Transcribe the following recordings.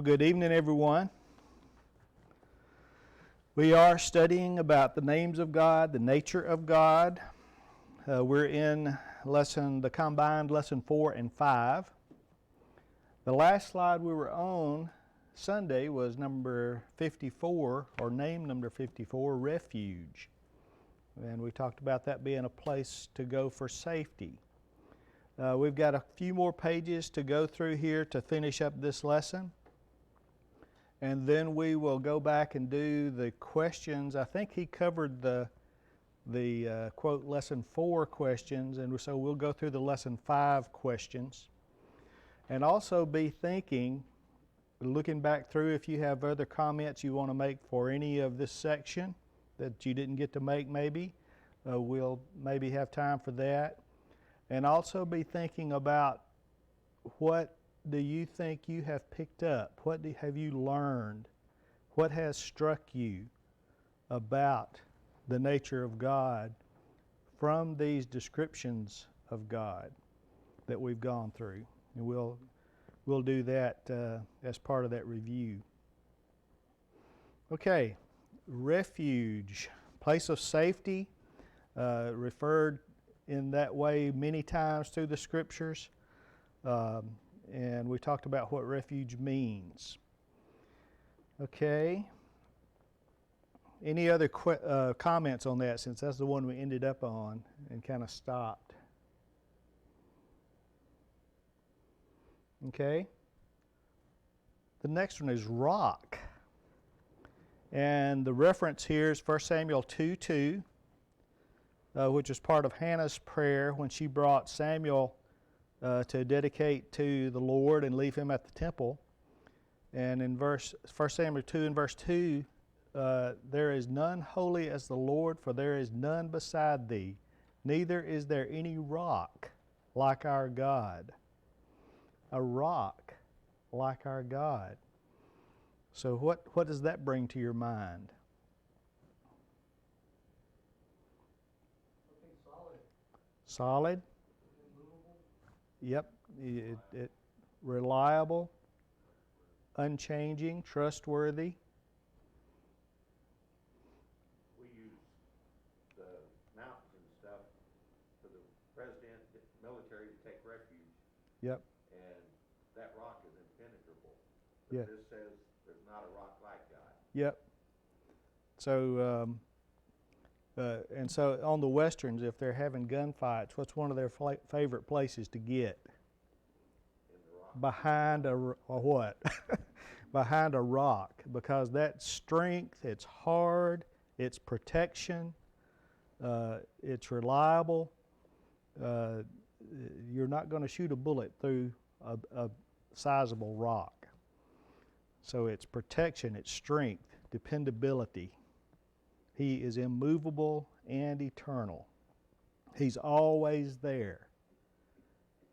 Good evening, everyone. We are studying about the names of God, the nature of God. We're in the combined lesson 4 and 5. The last slide we were on Sunday was number 54, or name number 54, refuge. And we talked about that being a place to go for safety. We've got a few more pages to go through here to finish up this lesson. And then we will go back and do the questions. I think he covered the quote lesson 4 questions, and so we'll go through the lesson 5 questions. And also be thinking, looking back through, if you have other comments you want to make for any of this section that you didn't get to make maybe, we'll maybe have time for that. And also be thinking about what do you think you have picked up? What have you learned? What has struck you about the nature of God from these descriptions of God that we've gone through? And we'll do that as part of that review. Okay, refuge, place of safety, referred in that way many times through the Scriptures. And we talked about what refuge means. Okay. Any other comments on that, since that's the one we ended up on and kind of stopped? Okay. The next one is rock. And the reference here is 1 Samuel 2:2, which is part of Hannah's prayer when she brought Samuel to dedicate to the Lord and leave him at the temple. And in 1 Samuel 2 and verse 2, there is none holy as the Lord, for there is none beside thee, neither is there any rock like our God. A rock like our God. So what does that bring to your mind? Something solid. Solid? Yep, it reliable, unchanging, trustworthy. We use the mountains and stuff for the president, military to take refuge. Yep. And that rock is impenetrable. But Yeah. this says there's not a rock like God. Yep. So, and so on the Westerns, if they're having gunfights, what's one of their favorite places to get? In the rock. Behind a what? Behind a rock, because that strength, it's hard, it's protection, it's reliable. You're not going to shoot a bullet through a sizable rock. So it's protection, it's strength, dependability. He is immovable and eternal. He's always there.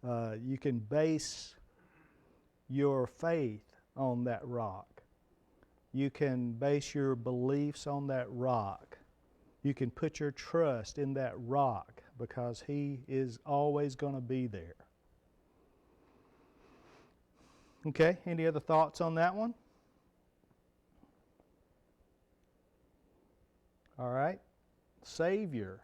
You can base your faith on that rock. You can base your beliefs on that rock. You can put your trust in that rock because He is always going to be there. Okay, any other thoughts on that one? All right, Savior.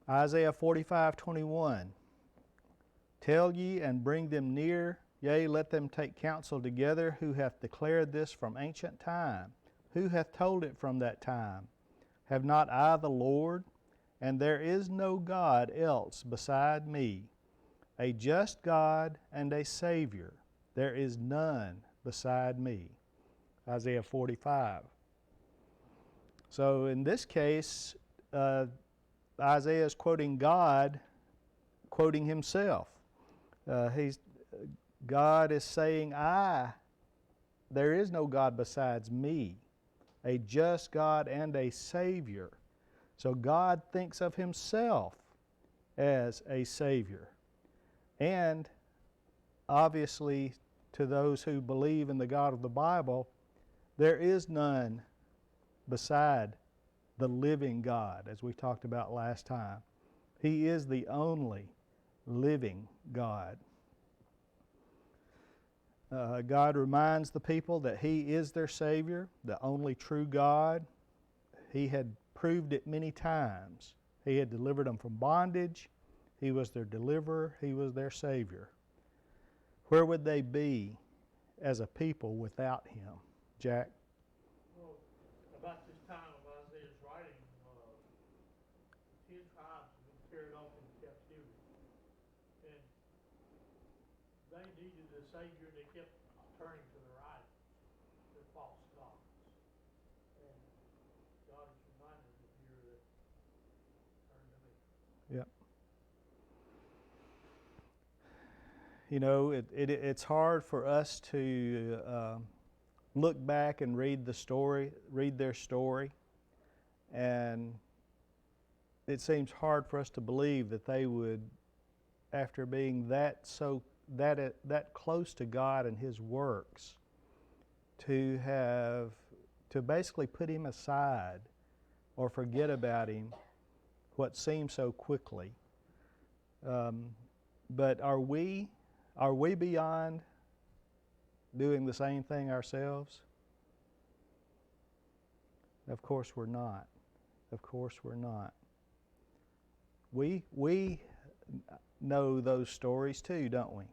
Isaiah 45:21. Tell ye and bring them near, yea, let them take counsel together, who hath declared this from ancient time? Who hath told it from that time? Have not I the Lord? And there is no God else beside me, a just God and a Savior. There is none beside me. Isaiah 45. So in this case, Isaiah is quoting God, quoting himself. God is saying, there is no God besides me, a just God and a Savior. So God thinks of himself as a Savior. And obviously, to those who believe in the God of the Bible, there is none beside the living God, as we talked about last time. He is the only living God. God reminds the people that He is their Savior, the only true God. He had proved it many times. He had delivered them from bondage. He was their deliverer. He was their Savior. Where would they be as a people without Him? Jack? Well, about this time of Isaiah's writing, the 10 tribes have been carried off into captivity. And they needed a Savior, and they kept turning to their idols, their false gods. And God has reminded them here that turn to me. Yep. You know, it's hard for us to look back and read their story, and it seems hard for us to believe that they would, after being that close to God and His works, to basically put Him aside or forget about Him what seems so quickly. But are we beyond doing the same thing ourselves? Of course we're not. Of course we're not. We know those stories too, don't we?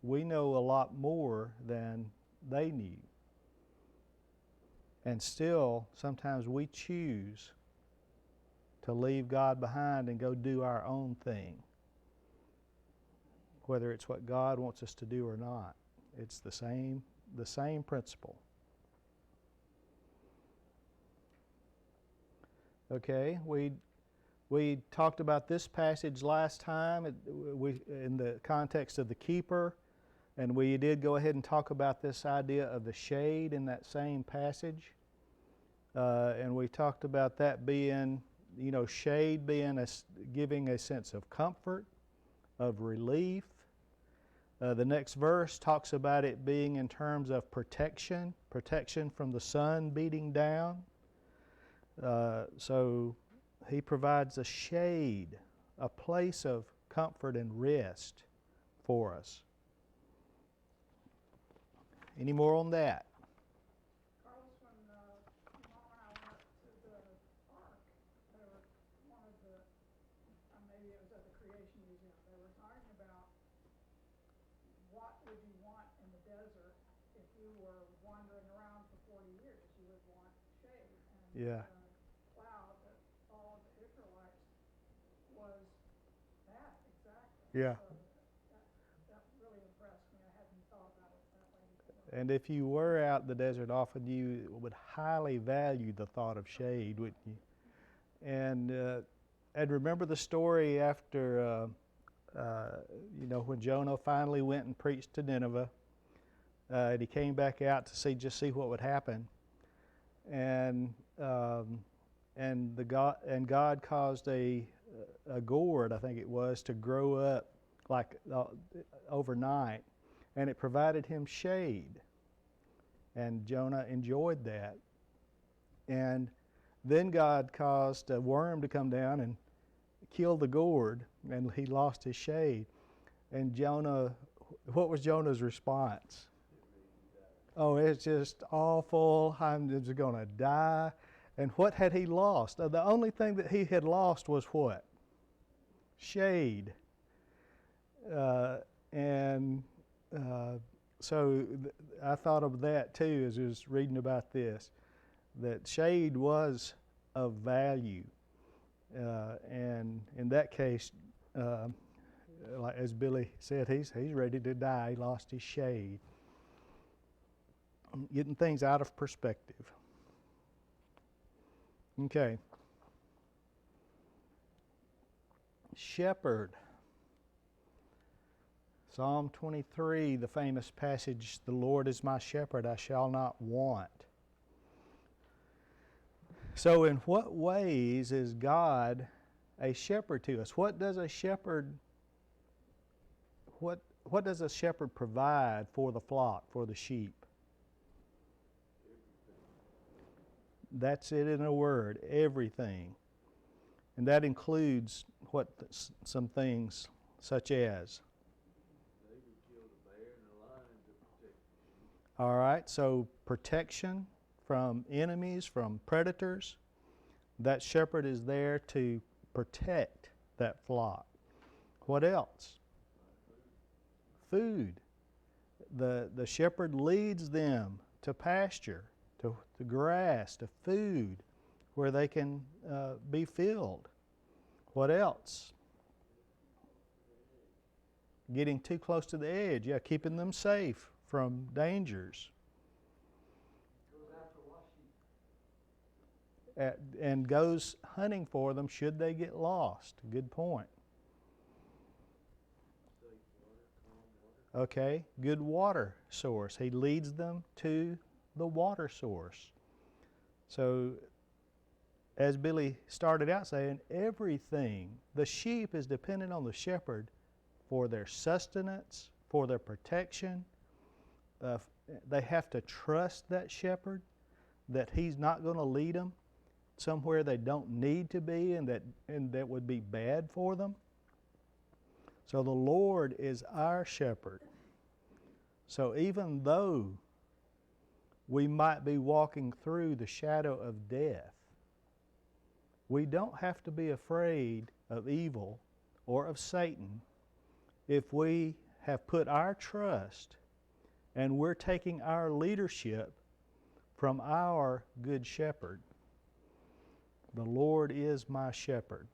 We know a lot more than they knew. And still, sometimes we choose to leave God behind and go do our own thing, whether it's what God wants us to do or not. It's the same principle. Okay, we talked about this passage last time in the context of the keeper, and we did go ahead and talk about this idea of the shade in that same passage. And we talked about that being, shade being giving a sense of comfort, of relief. The next verse talks about it being in terms of protection from the sun beating down. So He provides a shade, a place of comfort and rest for us. Any more on that? Carlos, when Mom and I went to the park, they were one of the, maybe it was at the Creation Museum, they were talking about what would you want in the desert if you were wandering around for 40 years. You would want shade. And Yeah. the cloud that followed the Israelites was that exactly. Yeah. So that really impressed me. I hadn't thought about it that way before. And if you were out in the desert often, you would highly value the thought of shade, wouldn't you? And remember the story after, when Jonah finally went and preached to Nineveh, and he came back out to see what would happen, and God caused a gourd, I think it was, to grow up like overnight, and it provided him shade. And Jonah enjoyed that. And then God caused a worm to come down and kill the gourd, and he lost his shade. And what was Jonah's response? Oh, it's just awful. I'm just going to die. And what had he lost? The only thing that he had lost was what? Shade. So I thought of that too as I was reading about this, that shade was of value. And in that case, like as Billy said, he's ready to die. He lost his shade. Getting things out of perspective. Okay. Shepherd. Psalm 23, the famous passage, "The Lord is my shepherd, I shall not want." So in what ways is God a shepherd to us? What does a shepherd provide for the flock, for the sheep? That's it in a word, everything. And that includes some things such as? David killed a bear and a lion All right, so protection from enemies, from predators. That shepherd is there to protect that flock. What else? Food. The shepherd leads them to pasture, to grass, to food, where they can be filled. What else? Getting too close to the edge, yeah, keeping them safe from dangers. And goes hunting for them should they get lost. Good point. Okay, good water source. He leads them to the water source. So, as Billy started out saying, everything, the sheep is dependent on the shepherd for their sustenance, for their protection. They have to trust that shepherd, that he's not going to lead them somewhere they don't need to be and that would be bad for them. So the Lord is our shepherd. So even though we might be walking through the shadow of death, we don't have to be afraid of evil or of Satan if we have put our trust and we're taking our leadership from our good shepherd. The Lord is my shepherd.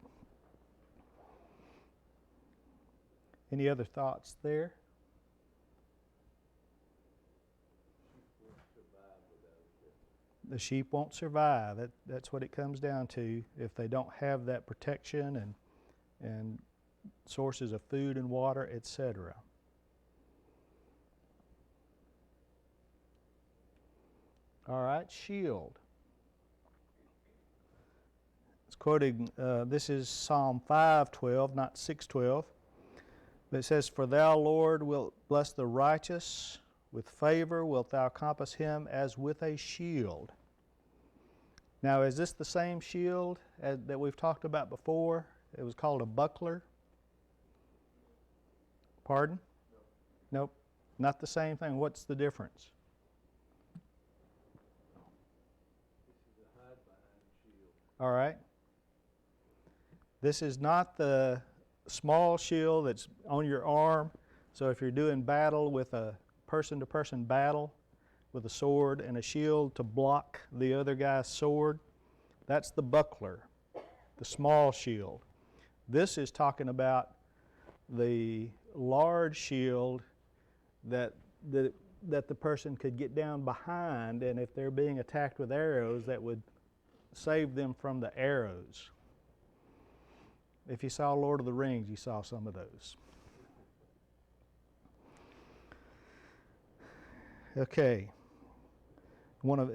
Any other thoughts there? The sheep won't survive. That's what it comes down to if they don't have that protection and sources of food and water, etc. All right, shield. It's quoting, this is Psalm 5:12, not 6:12. But it says, "For thou, Lord, wilt bless the righteous. With favor wilt thou compass him as with a shield." Now, is this the same shield that we've talked about before? It was called a buckler. Pardon? No. Nope. Not the same thing. What's the difference? This is a hide behind shield. All right. This is not the small shield that's on your arm. So if you're doing battle with a person-to-person battle with a sword and a shield to block the other guy's sword, that's the buckler, the small shield. This is talking about the large shield that the person could get down behind, and if they're being attacked with arrows, that would save them from the arrows. If you saw Lord of the Rings, you saw some of those. Okay.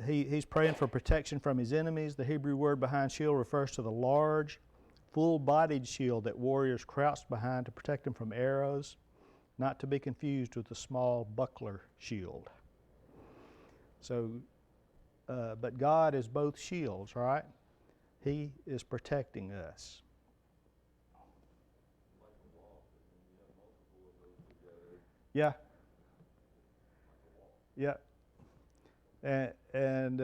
He's praying for protection from his enemies. The Hebrew word behind shield refers to the large, full-bodied shield that warriors crouched behind to protect them from arrows, not to be confused with the small buckler shield. So, but God is both shields, right? He is protecting us. Yeah. Yeah. And in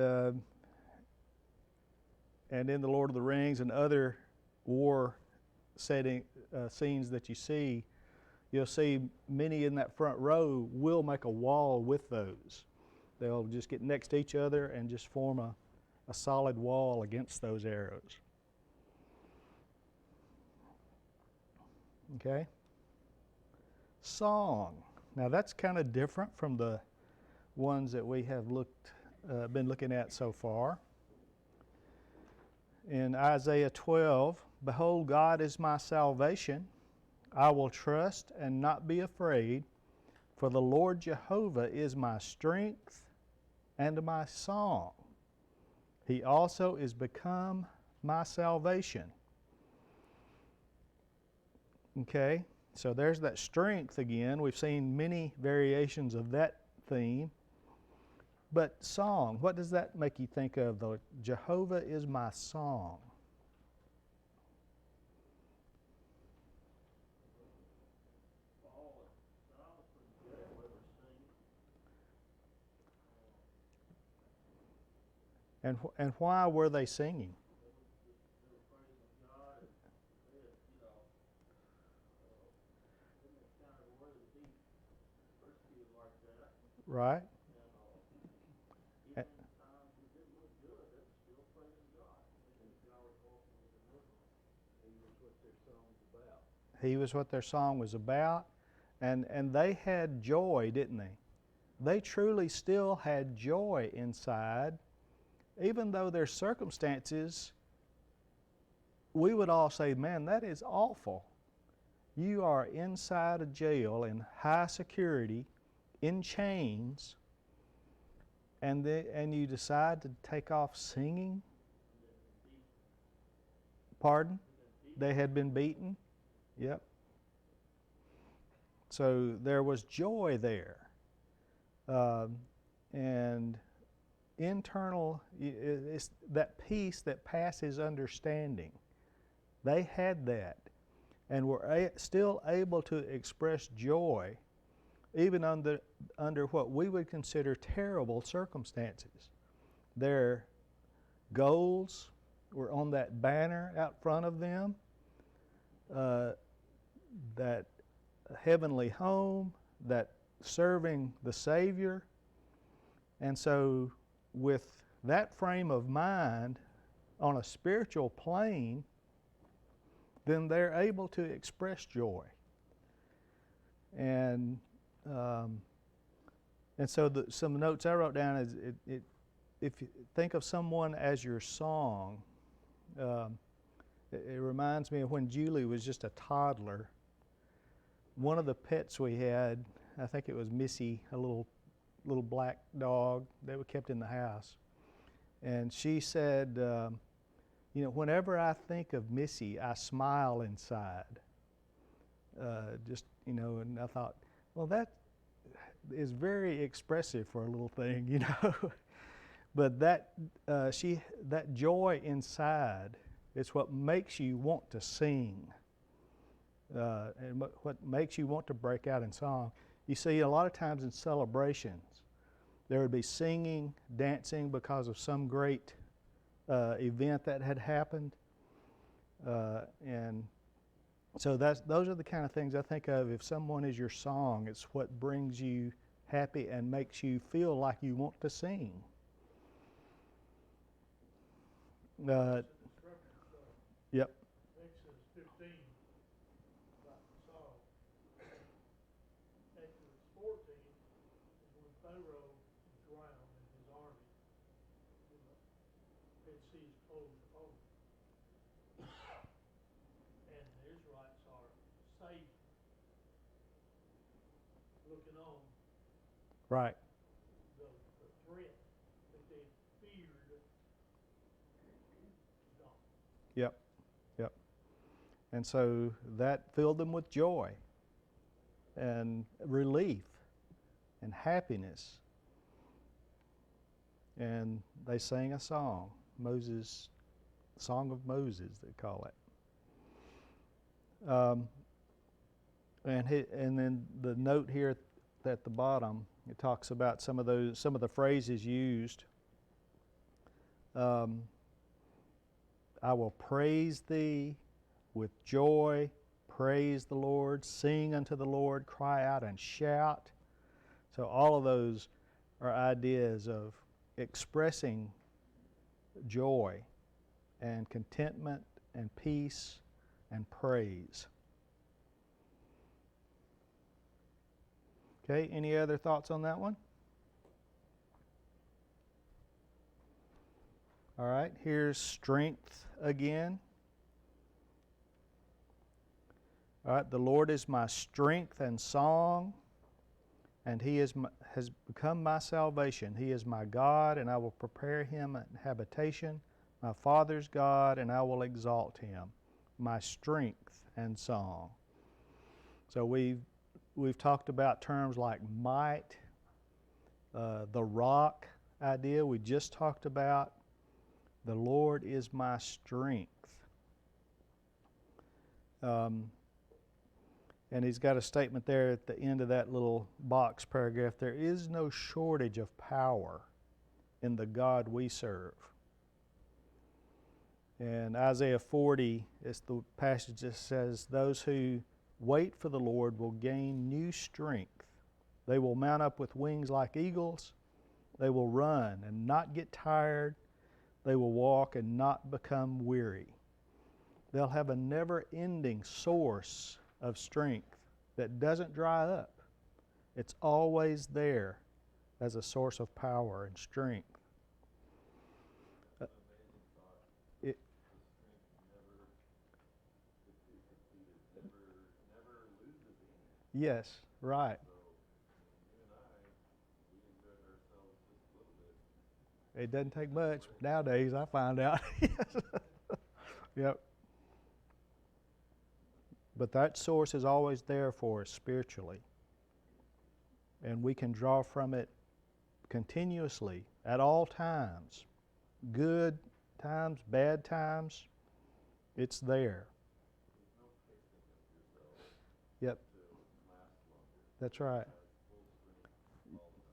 the Lord of the Rings and other war scenes that you see, you'll see many in that front row will make a wall with those. They'll just get next to each other and just form a solid wall against those arrows. Okay? Song. Now that's kind of different from the ones that we have been looking at so far. In Isaiah 12, "Behold, God is my salvation. I will trust and not be afraid, for the Lord Jehovah is my strength and my song. He also is become my salvation." Okay, so there's that strength again. We've seen many variations of that theme. But song, what does that make you think of? The Jehovah is my song. And why were they singing? Right? A- He was what their song was about. And they had joy, didn't they? They truly still had joy inside, even though their circumstances, we would all say, man, that is awful. You are inside a jail in high security, in chains, and you decide to take off singing? Pardon? They had been beaten? Yep. So there was joy there. And internal, it's that peace that passes understanding. They had that and were still able to express joy even under what we would consider terrible circumstances. Their goals were on that banner out front of them, that heavenly home, that serving the Savior. And so with that frame of mind on a spiritual plane, then they're able to express joy. And so some notes I wrote down is if you think of someone as your song, it reminds me of when Julie was just a toddler. One of the pets we had, I think it was Missy, a little black dog that we kept in the house. And she said, whenever I think of Missy, I smile inside. And I thought, well, that is very expressive for a little thing, But that joy inside is what makes you want to sing, and what makes you want to break out in song. You see, a lot of times in celebrations, there would be singing, dancing because of some great event that had happened, and so those are the kind of things I think of. If someone is your song, it's what brings you happy and makes you feel like you want to sing. Yep. Exodus 15, about the song. Exodus 14 is when Pharaoh is drowned and his army, Red Sea's closed over. And the Israelites are safe, looking on Right. the threat that they feared is gone. Yep. Yep. And so that filled them with joy and relief and happiness. And they sang a song, Song of Moses, they call it. And then the note here at the bottom, it talks about some of the phrases used. I will praise thee with joy, praise the Lord, sing unto the Lord, cry out and shout. So all of those are ideas of expressing joy and contentment and peace and praise. Okay, any other thoughts on that one? All right, here's strength again. All right, the Lord is my strength and song, and He has become my salvation. He is my God, and I will prepare Him an habitation, my Father's God, and I will exalt Him, my strength and song. So we've talked about terms like might, the rock idea we just talked about. The Lord is my strength. And he's got a statement there at the end of that little box paragraph. There is no shortage of power in the God we serve. In Isaiah 40, it's the passage that says, "Those who wait for the Lord will gain new strength. They will mount up with wings like eagles. They will run and not get tired. They will walk and not become weary." They'll have a never-ending source of strength that doesn't dry up. It's always there as a source of power and strength. It, yes, right. It doesn't take much nowadays, I find out. Yep. But that source is always there for us spiritually. And we can draw from it continuously at all times. Good times, bad times, it's there. Yep. That's right.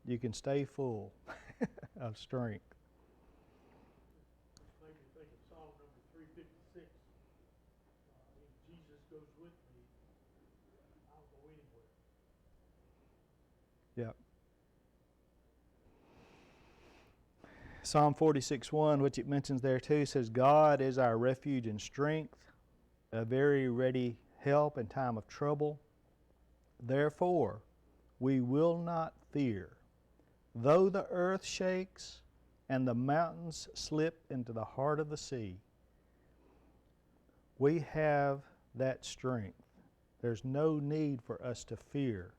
You can stay full of strength. Make me think of Psalm number 356. If Jesus goes with me, I'll go anywhere. Yep. Psalm 46:1, which it mentions there too, says, "God is our refuge and strength, a very ready help in time of trouble. Therefore, we will not fear, though the earth shakes and the mountains slip into the heart of the sea." We have that strength. There's no need for us to fear.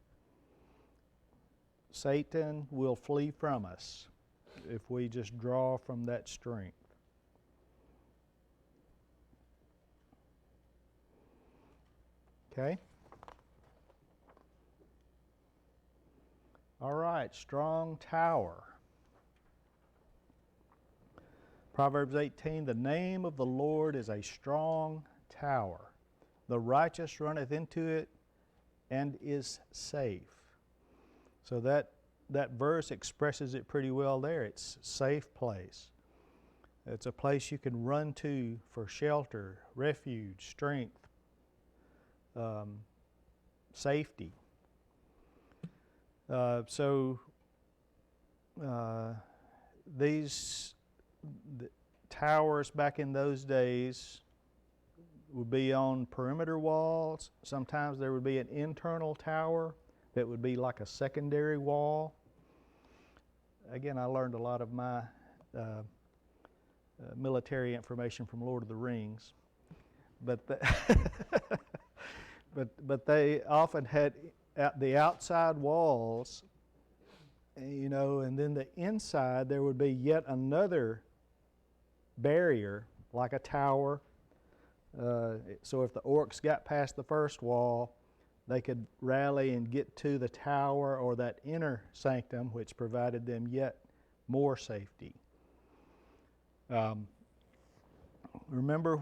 Satan will flee from us if we just draw from that strength. Okay? All right, strong tower. Proverbs 18, "The name of the Lord is a strong tower. The righteous runneth into it and is safe." So that verse expresses it pretty well there. It's a safe place. It's a place you can run to for shelter, refuge, strength, safety. These towers back in those days would be on perimeter walls. Sometimes there would be an internal tower that would be like a secondary wall. Again, I learned a lot of my military information from Lord of the Rings, but but they often had the outside walls, you know, and then the inside there would be yet another barrier like a tower. So if the orcs got past the first wall, they could rally and get to the tower or that inner sanctum, which provided them yet more safety. Remember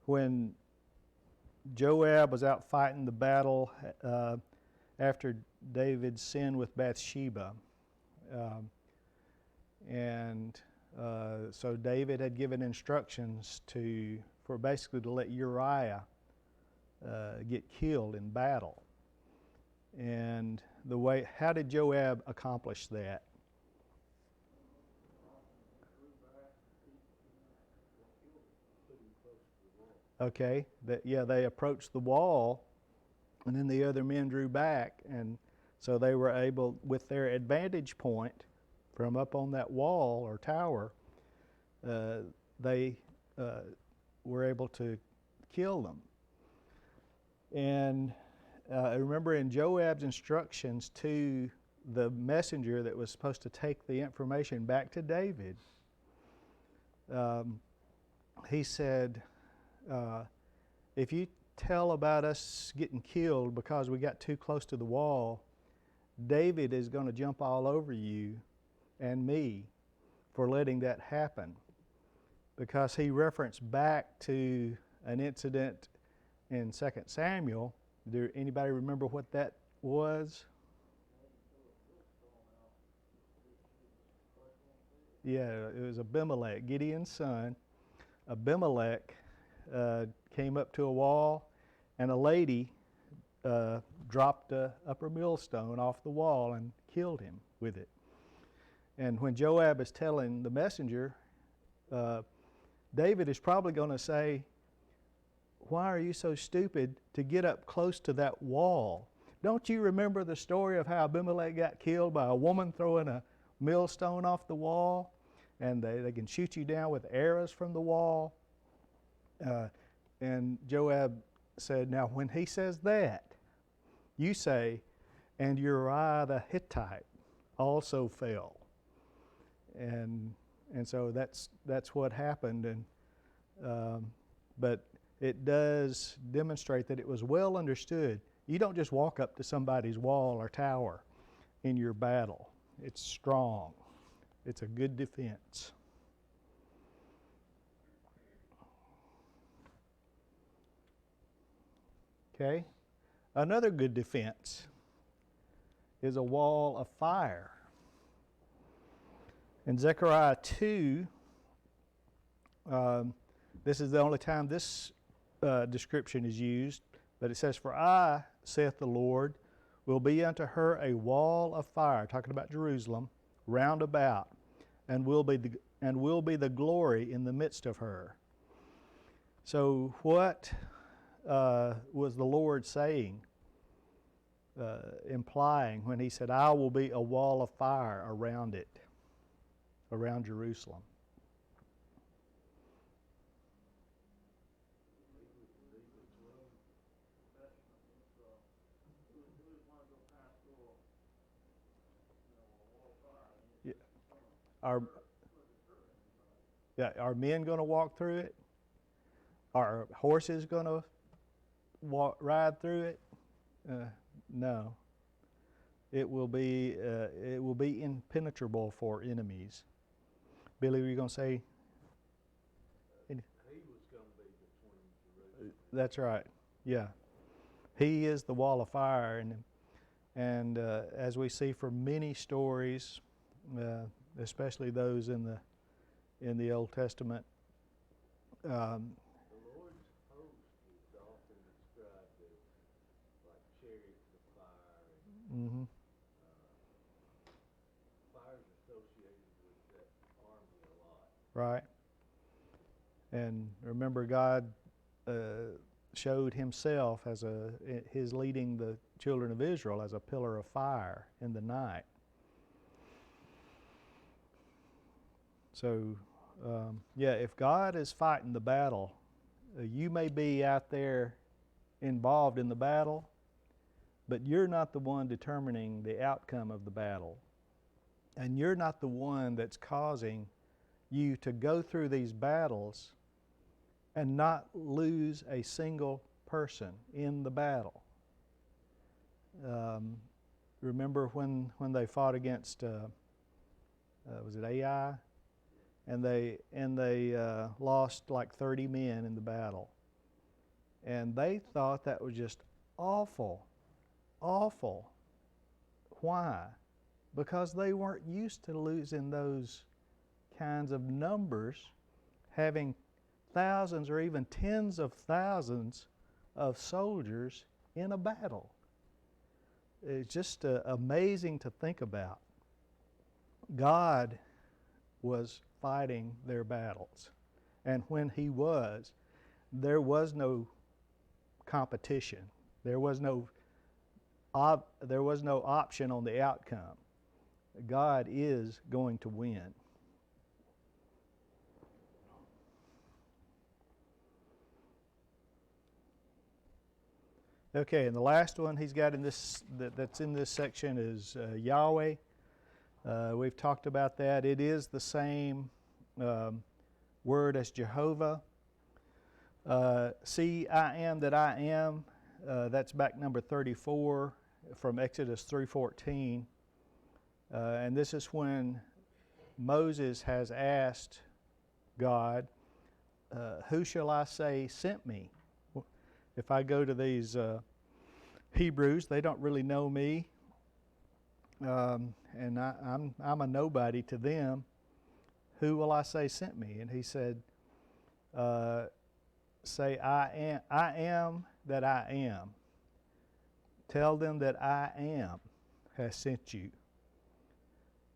when Joab was out fighting the battle after David sinned with Bathsheba, so David had given instructions for basically to let Uriah get killed in battle. And how did Joab accomplish that? Okay, they approached the wall, and then the other men drew back, and so they were able, with their advantage point from up on that wall or tower, they were able to kill them. And I remember in Joab's instructions to the messenger that was supposed to take the information back to David, he said, if you tell about us getting killed because we got too close to the wall, David is going to jump all over you and me for letting that happen. Because he referenced back to an incident in 2 Samuel. Do anybody remember what that was? Yeah, it was Abimelech, Gideon's son. Abimelech came up to a wall, and a lady dropped a upper millstone off the wall and killed him with it. And when Joab is telling the messenger, David is probably going to say, "Why are you so stupid to get up close to that wall? Don't you remember the story of how Abimelech got killed by a woman throwing a millstone off the wall? And they can shoot you down with arrows from the wall." And Joab said, "Now when he says that, you say, 'And Uriah the Hittite also fell.'" And so that's what happened. And but it does demonstrate that it was well understood. You don't just walk up to somebody's wall or tower in your battle. It's strong. It's a good defense. Okay? Another good defense is a wall of fire. In Zechariah 2, this is the only time this description is used, but it says, "For I, saith the Lord, will be unto her a wall of fire," talking about Jerusalem, "round about, and will be the glory in the midst of her." So what was the Lord saying, implying when he said, "I will be a wall of fire around it, around Jerusalem"? Are men going to walk through it? Are horses going to ride through it? No. It will be impenetrable for enemies. Billy, were you going to say? He was going to be between Jerusalem. That's right. Yeah. He is the wall of fire, and as we see from many stories, especially those in the Old Testament. The Lord's host is often described as like chariots of fire. And, fire's associated with that army a lot. Right. And remember, God showed himself as his leading the children of Israel as a pillar of fire in the night. So, if God is fighting the battle, you may be out there involved in the battle, but you're not the one determining the outcome of the battle. And you're not the one that's causing you to go through these battles and not lose a single person in the battle. Remember when they fought against, was it Ai? And they lost like 30 men in the battle. And they thought that was just awful, awful. Why? Because they weren't used to losing those kinds of numbers, having thousands or even tens of thousands of soldiers in a battle. It's just amazing to think about. God was fighting their battles. And when he was, there was no competition. There was no option on the outcome. God is going to win. Okay, and the last one he's got in this that's in this section is Yahweh. We've talked about that. It is the same word as Jehovah. See, I am that I am. That's back number 34 from Exodus 3:14. And this is when Moses has asked God, "Who shall I say sent me?" If I go to these Hebrews, they don't really know me. And I'm a nobody to them, who will I say sent me? And he said, say, I am that I am. Tell them that I am has sent you.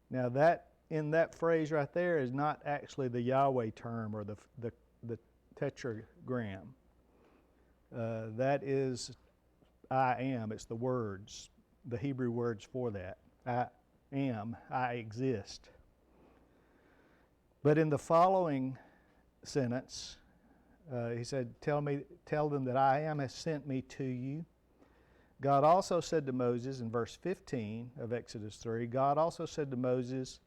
Now that, in that phrase right there is not actually the Yahweh term or the tetragram. That is I am. It's the words, the Hebrew words for that. I am, I exist. But in the following sentence, he said, tell them that I am has sent me to you. God also said to Moses in verse 15 of Exodus 3, God also said to Moses,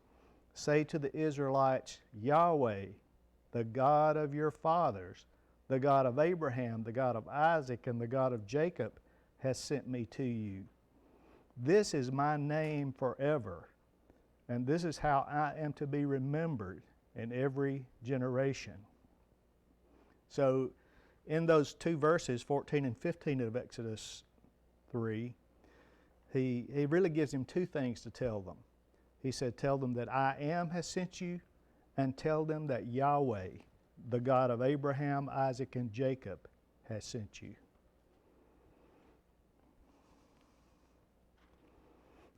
say to the Israelites, Yahweh, the God of your fathers, the God of Abraham, the God of Isaac, and the God of Jacob, has sent me to you. This is my name forever, and this is how I am to be remembered in every generation. So in those two verses, 14 and 15 of Exodus 3, he really gives him two things to tell them. He said, tell them that I am has sent you, and tell them that Yahweh, the God of Abraham, Isaac, and Jacob, has sent you.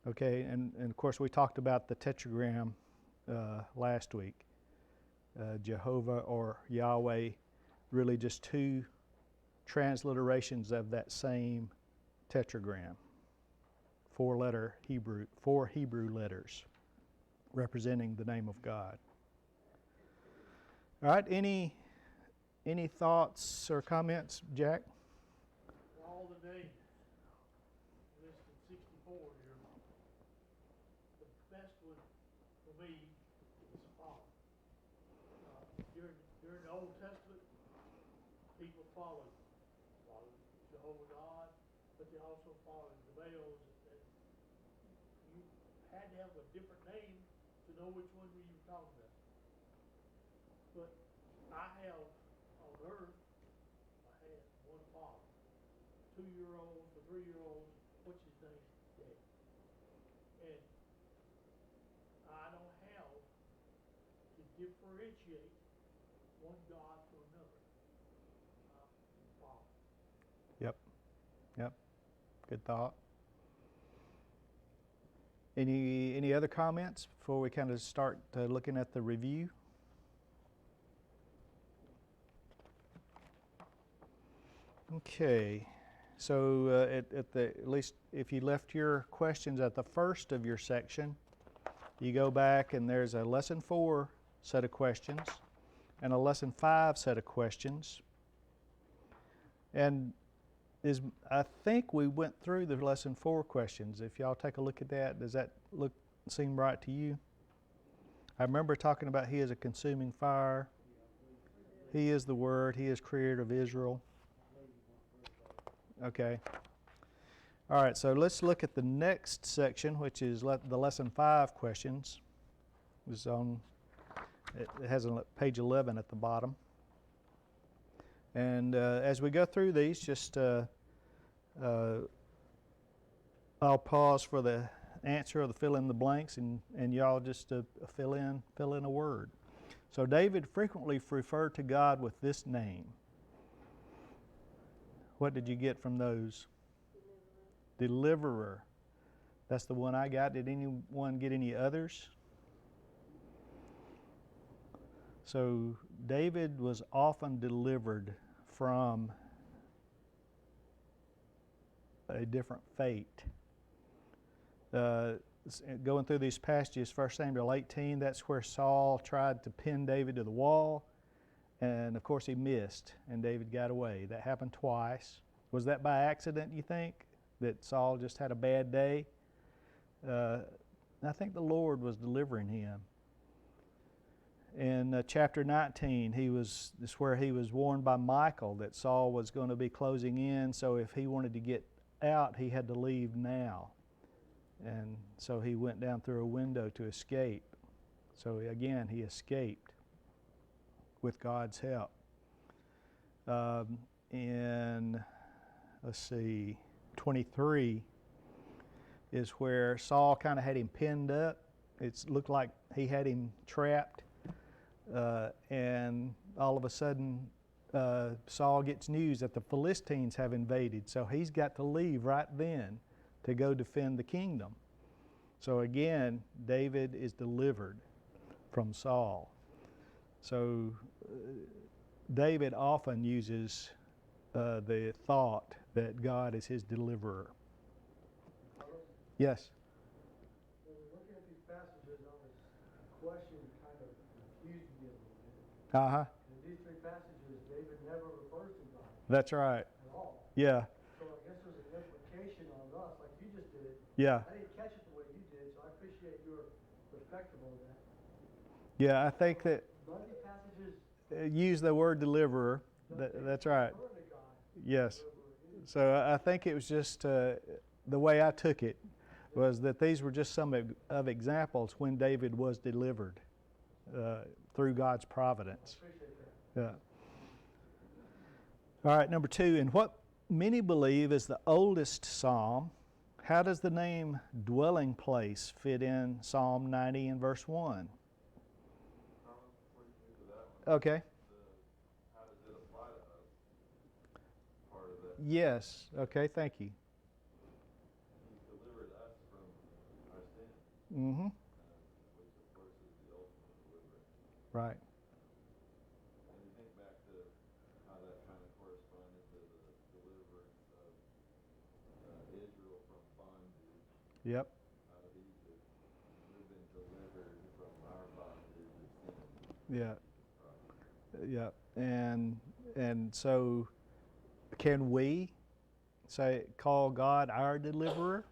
Okay, and of course we talked about the tetragram last week. Jehovah or Yahweh, really just two transliterations of that same tetragram. Four Hebrew letters representing the name of God. All right, any thoughts or comments, Jack? All the names listed 64 here. The best one for me is Father. During the Old Testament, people followed Jehovah God, but they also followed the Baals. And you had to have a different name to know which one you were talking about. But I have on earth, I had one father, 2-year-olds or 3-year-olds, what's his name? Dead. And I don't have to differentiate one God to another. Father. Yep. Good thought. Any other comments before we kind of start looking at the review? Okay, so at least if you left your questions at the first of your section, you go back and there's a lesson 4 set of questions and a lesson 5 set of questions. And I think we went through the lesson 4 questions. If y'all take a look at that, does that seem right to you? I remember talking about He is a consuming fire. He is the Word. He is Creator of Israel. Okay. All right, so let's look at the next section, which is the lesson 5 questions. It has page 11 at the bottom. And as we go through these, just I'll pause for the answer or the fill in the blanks, and y'all just fill in a word. So David frequently referred to God with this name. What did you get from those? Deliverer. That's the one I got. Did anyone get any others? So David was often delivered from a different fate. Going through these passages, 1 Samuel 18, that's where Saul tried to pin David to the wall, and of course he missed, and David got away. That happened twice. Was that by accident, you think? That Saul just had a bad day? I think the Lord was delivering him. In chapter 19, this is where he was warned by Michal that Saul was going to be closing in, so if he wanted to get out, he had to leave now. And so he went down through a window to escape. So again, he escaped with God's help. In, let's see, 23 is where Saul kind of had him pinned up. It looked like he had him trapped. and all of a sudden Saul gets news that the Philistines have invaded, so he's got to leave right then to go defend the kingdom. So again, David is delivered from Saul. So David often uses the thought that God is his deliverer. Yes? When we're looking at these passages, the question kind of confused me a little bit. Uh-huh. In these three passages, David never refers to God That's right. at all. Yeah. So I guess there's an implication on us, like you just did. Yeah. I didn't catch it the way you did, so I appreciate your perspective on that. Yeah, I think that None of these passages use the word deliverer. That's right. refer to God. Yes. Deliverer is. So I think it was just the way I took it was that these were just some of examples when David was delivered through God's providence. Appreciate that. Yeah. All right, number 2, and what many believe is the oldest psalm, how does the name dwelling place fit in Psalm 90 and verse 1? Okay. How does it apply to us? Part of that. Yes. Okay, thank you. He's delivered us from our sin, Mm-hmm. which of course is the ultimate deliverance. Right. And you think back to how that kind of corresponded to the deliverance of Israel from bondage Yep. out of Egypt. We've been delivered from our bondage of sin. Yeah. Yeah. And so can we call God our deliverer?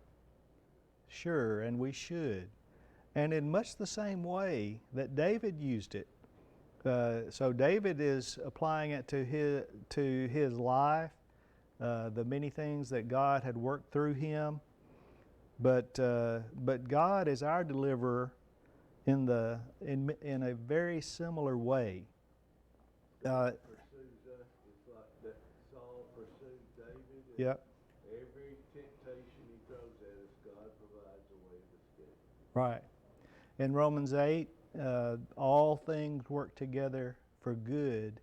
Sure, and we should. And in much the same way that David used it. So David is applying it to his life, the many things that God had worked through him. But God is our deliverer in a very similar way. Pursues us just like that Saul pursued David. And Yep. every temptation he throws at us, God provides a way of escape. Right. In Romans 8, all things work together for good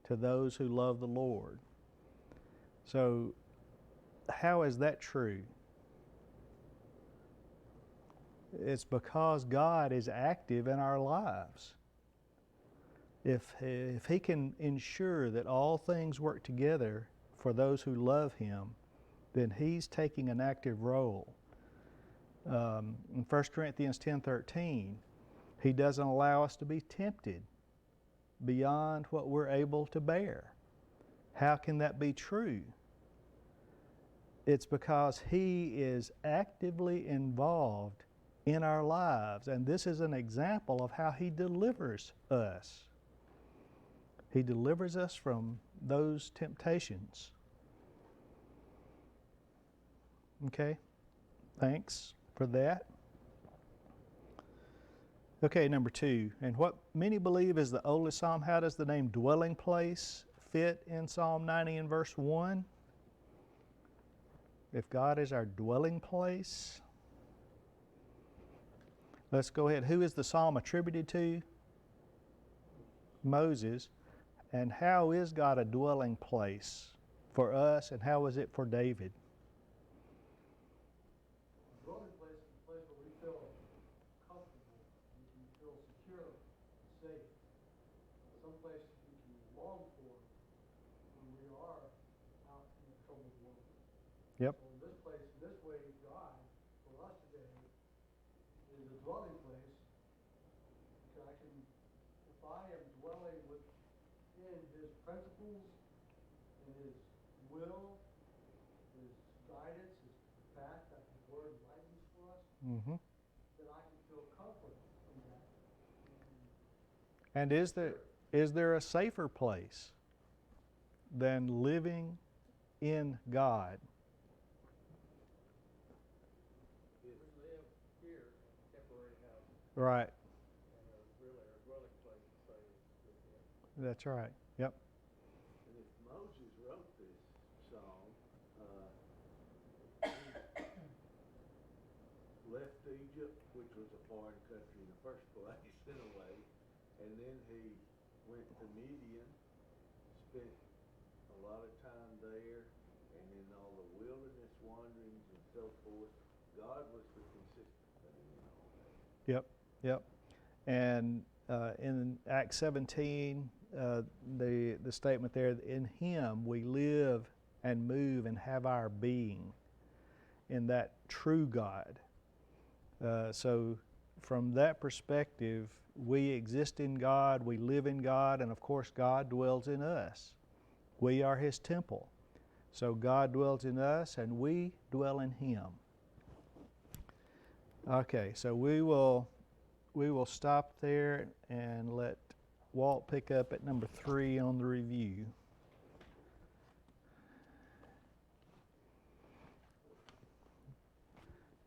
to those who love the Lord. So, how is that true? It's because God is active in our lives. If He can ensure that all things work together for those who love Him, then He's taking an active role. In 1 Corinthians 10:13, He doesn't allow us to be tempted beyond what we're able to bear. How can that be true? It's because He is actively involved in our lives, and this is an example of how He delivers us. He delivers us from those temptations. Okay, thanks for that. Okay, number 2, and what many believe is the oldest psalm, how does the name dwelling place fit in Psalm 90 and verse 1? If God is our dwelling place, let's go ahead. Who is the psalm attributed to? Moses. And how is God a dwelling place for us, and how is it for David? A dwelling place is a place where we feel comfortable, we can feel secure, safe. Some place we can long for when we are out in the troubled world. Yep. So in this way, God, for us today, is a dwelling place. If I am dwelling within His principles, in His will, His guidance, His path that His Word lightens for us, Mm-hmm. then I can feel comfort from that. And is there a safer place than living in God? We live here in a temporary house, Right. and really our dwelling place is saved with Him. That's right. Yep. And if Moses wrote this psalm, he left Egypt, which was a foreign country in the first place, in a way, And then he went to Midian, spent a lot of time there, and in all the wilderness wanderings and so forth. God was the consistent thing in all that. Yep, yep. And in Acts 17, the statement there, in Him we live and move and have our being, in that true God. So from that perspective, we exist in God, we live in God, and of course God dwells in us. We are His temple. So God dwells in us and we dwell in Him. Okay, so we will stop there and let Walt pick up at number 3 on the review.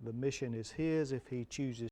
The mission is his if he chooses